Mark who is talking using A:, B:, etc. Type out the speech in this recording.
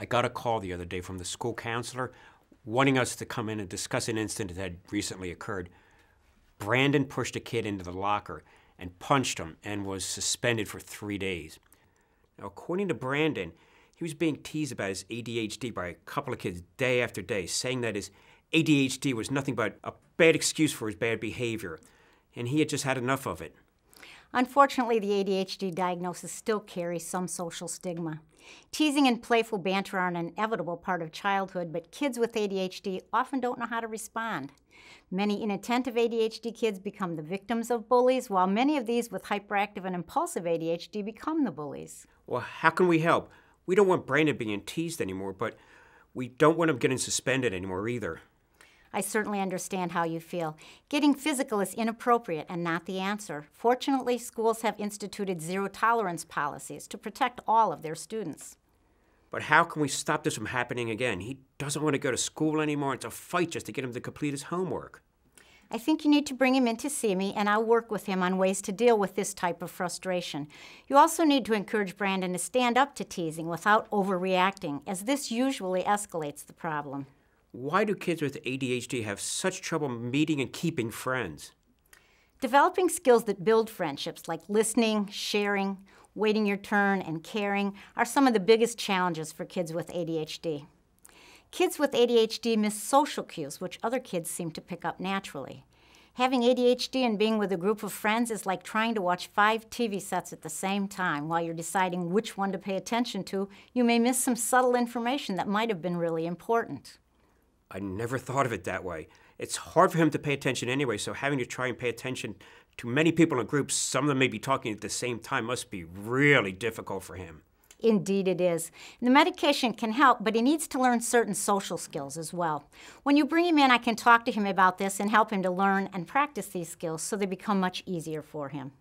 A: I got a call the other day from the school counselor wanting us to come in and discuss an incident that had recently occurred. Brandon pushed a kid into the locker and punched him and was suspended for 3 days. Now, according to Brandon, he was being teased about his ADHD by a couple of kids day after day, saying that his ADHD was nothing but a bad excuse for his bad behavior, and he had just had enough of it.
B: Unfortunately, the ADHD diagnosis still carries some social stigma. Teasing and playful banter are an inevitable part of childhood, but kids with ADHD often don't know how to respond. Many inattentive ADHD kids become the victims of bullies, while many of these with hyperactive and impulsive ADHD become the bullies.
A: Well, how can we help? We don't want Brandon being teased anymore, but we don't want him getting suspended anymore either.
B: I certainly understand how you feel. Getting physical is inappropriate and not the answer. Fortunately, schools have instituted zero-tolerance policies to protect all of their students.
A: But how can we stop this from happening again? He doesn't want to go to school anymore. It's a fight just to get him to complete his homework.
B: I think you need to bring him in to see me, and I'll work with him on ways to deal with this type of frustration. You also need to encourage Brandon to stand up to teasing without overreacting, as this usually escalates the problem.
A: Why do kids with ADHD have such trouble meeting and keeping friends?
B: Developing skills that build friendships, like listening, sharing, waiting your turn, and caring, are some of the biggest challenges for kids with ADHD. Kids with ADHD miss social cues, which other kids seem to pick up naturally. Having ADHD and being with a group of friends is like trying to watch 5 TV sets at the same time. While you're deciding which one to pay attention to, you may miss some subtle information that might have been really important.
A: I never thought of it that way. It's hard for him to pay attention anyway, so having to try and pay attention to many people in groups, some of them may be talking at the same time, must be really difficult for him.
B: Indeed it is. The medication can help, but he needs to learn certain social skills as well. When you bring him in, I can talk to him about this and help him to learn and practice these skills so they become much easier for him.